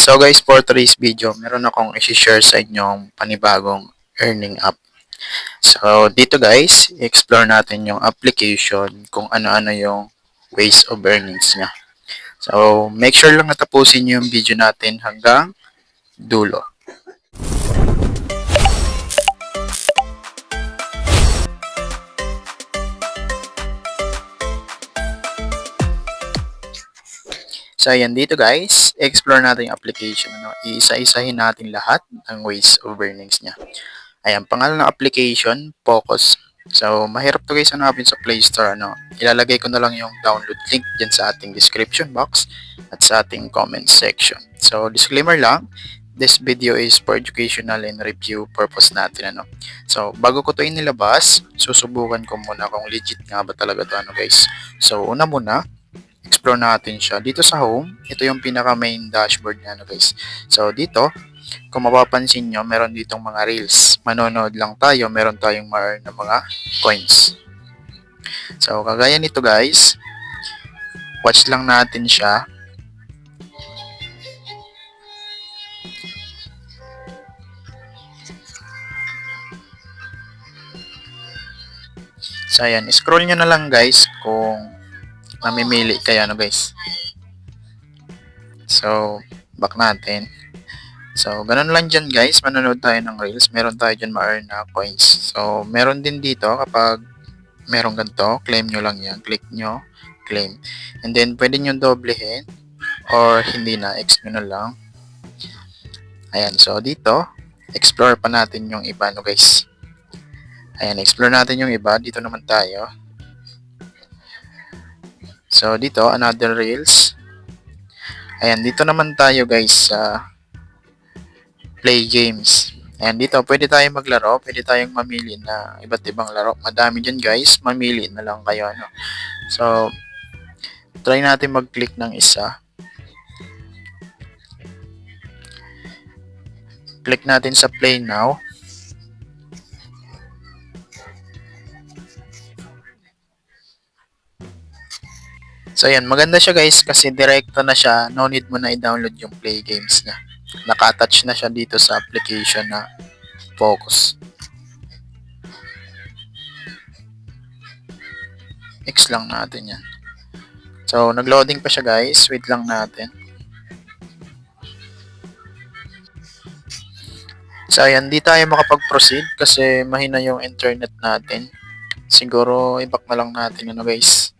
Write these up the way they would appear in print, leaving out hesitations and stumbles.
So guys, for today's video, meron akong i-share sa inyong panibagong earning app. So dito guys, explore natin yung application kung ano-ano yung ways of earnings niya. So make sure lang natapusin nyo yung video natin hanggang dulo. So ayan dito guys, explore natin yung application. Iisa-isahin natin lahat ng ways of earnings niya. Ayan, pangalan ng application, Focus. So, mahirap to guys hanapin sa Play Store. Ilalagay ko na lang yung download link dyan sa ating description box at sa ating comment section. So, disclaimer lang, this video is for educational and review purpose natin. So, bago ko to inilabas, susubukan ko muna kung legit nga ba talaga to guys. So, una muna, explore natin siya. Dito sa home, ito yung pinaka main dashboard niya guys. So, dito, kung mapapansin nyo, meron ditong mga reels. Manonood lang tayo, meron tayong ma-earn na mga coins. So, kagaya nito guys, watch lang natin siya. So, ayan, scroll nyo na lang guys kung mamimili kayo guys. So, back natin. So, ganun lang dyan guys, manonood tayo ng reels, meron tayo dyan ma-earn na coins. So, meron din dito kapag meron ganito, claim nyo lang yan, click nyo, claim. And then, pwede nyo doblehin or hindi na, X nyo na lang. Ayan, so dito, explore pa natin yung iba guys. Ayan, explore natin yung iba, dito naman tayo. So, dito, another reels. Ayan, dito naman tayo guys sa play games. And dito, pwede tayong maglaro, pwede tayong mamili na iba't ibang laro. Madami dyan guys, mamili na lang kayo. So, try natin mag-click ng isa. Click natin sa play now. So, ayan, maganda siya guys kasi direkta na siya. No need mo na i-download yung play games niya. Naka-attach na siya dito sa application na Focus. X lang natin yan. So, nag-loading pa siya guys. Wait lang natin. So, ayan, di tayo makapag-proceed kasi mahina yung internet natin. Siguro, i-back na lang natin guys.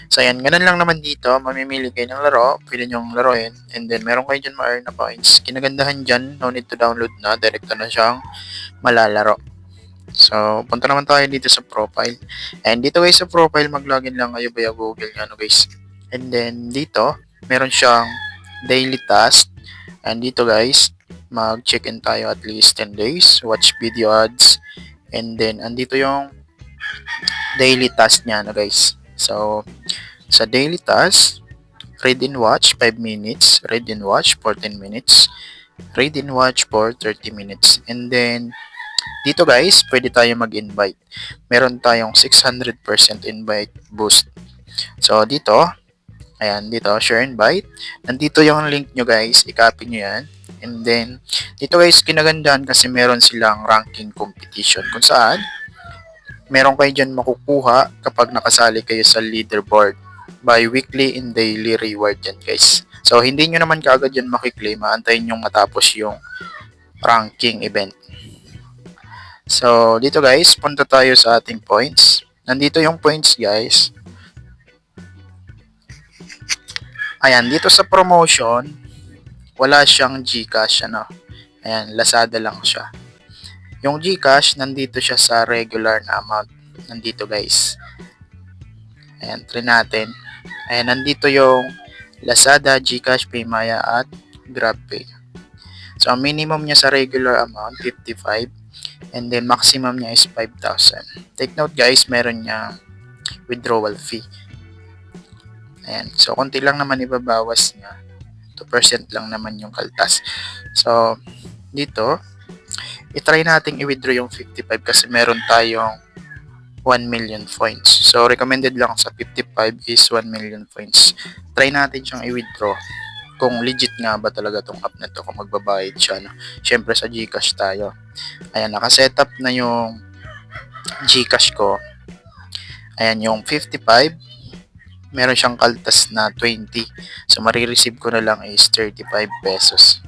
So, ayan, ganun lang naman dito. Mamimili kayo ng laro. Pwede nyong laruin. And then, meron kayo dyan ma-earn na points. Kinagandahan dyan, no need to download na. Direkta na siyang malalaro. So, punta naman tayo dito sa profile. And dito guys sa profile, mag-login lang kayo via Google guys. And then, dito, meron siyang daily task. And dito guys, mag-check-in tayo at least 10 days. Watch video ads. And then, andito yung daily task niya guys. So, sa daily task, read and watch 5 minutes, read and watch for 10 minutes, read and watch for 30 minutes. And then, dito guys, pwede tayo mag-invite. Meron tayong 600% invite boost. So, dito, ayan, dito, share invite. Nandito yung link nyo guys, i-copy nyo yan. And then, dito guys, kinagandaan kasi meron silang ranking competition kung saan, meron kayo dyan makukuha kapag nakasali kayo sa leaderboard by weekly and daily reward yan guys. So, hindi nyo naman kaagad yan makiklaim. Antayin nyo matapos yung ranking event. So, dito guys, punta tayo sa ating points. Nandito yung points guys. Ayan, dito sa promotion, wala siyang GCash, Ayan, Lazada lang siya. Yung GCash, nandito siya sa regular na amount. Nandito guys. Ayan, try natin. Ayan, nandito yung Lazada, GCash, Paymaya, at GrabPay. So, ang minimum niya sa regular amount, 55. And then, maximum niya is 5,000. Take note guys, meron niya withdrawal fee. Ayan, so, konti lang naman ibabawas niya. 2% lang naman yung kaltas. So, dito, itry nating i-withdraw yung 55 kasi meron tayong 1 million points. So, recommended lang sa 55 is 1 million points. Try natin siyang i-withdraw kung legit nga ba talaga tong app na to, kung magbabayad siya. No? Siyempre sa GCash tayo. Ayan, nakasetup na yung GCash ko. Ayan, yung 55, meron siyang kaltas na 20. So, marireceive ko na lang is 35 pesos.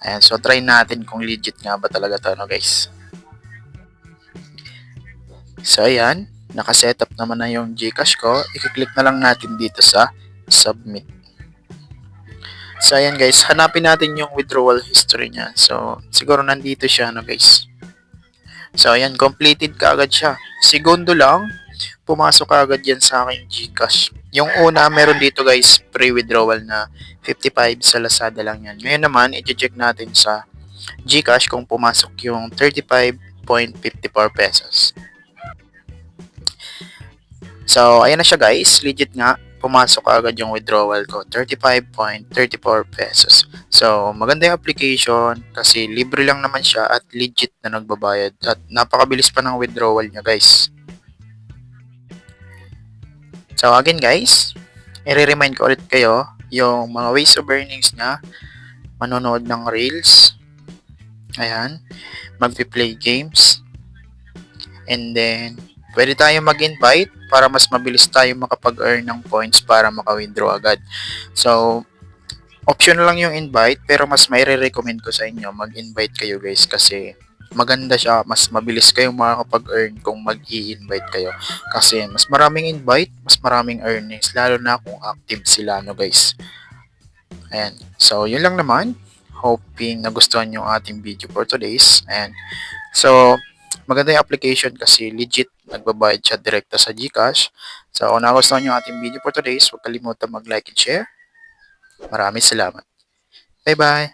Ayan, so try natin kung legit nga ba talaga to, no guys. So, ayan, nakasetup naman na yung GCash ko. I-click na lang natin dito sa submit. So, ayan guys, hanapin natin yung withdrawal history niya. So, siguro nandito siya, no guys. So, ayan, completed kaagad siya. Segundo lang, pumasok kaagad yan sa aking GCash. Yung una, meron dito guys, pre-withdrawal na 55 sa Lazada lang yan. Ngayon naman, i-check natin sa GCash kung pumasok yung 35.54 pesos. So, ayan na siya guys, legit nga. Pumasok agad yung withdrawal ko, 35.34 pesos. So, maganda yung application kasi libre lang naman siya at legit na nagbabayad at napakabilis pa ng withdrawal niya guys. So, again guys, i-remind ko ulit kayo yung mga ways of earnings niya. Manonood ng reels, ayan, mag-play games, and then pwede tayong mag-invite para mas mabilis tayo makapag-earn ng points para maka-withdraw agad. So, option lang yung invite pero mas maire-recommend ko sa inyo mag-invite kayo guys kasi maganda siya, mas mabilis kayong makakapag-earn kung mag-i-invite kayo. Kasi mas maraming invite, mas maraming earnings, lalo na kung active sila, no guys. Ayan. So, yun lang naman. Hoping nagustuhan yung ating video for today's. Ayan. So, maganda yung application kasi legit nagbabayad siya direkta sa GCash. So, kung nagustuhan nyo ating video for today, huwag kalimutan mag-like and share. Maraming salamat. Bye-bye!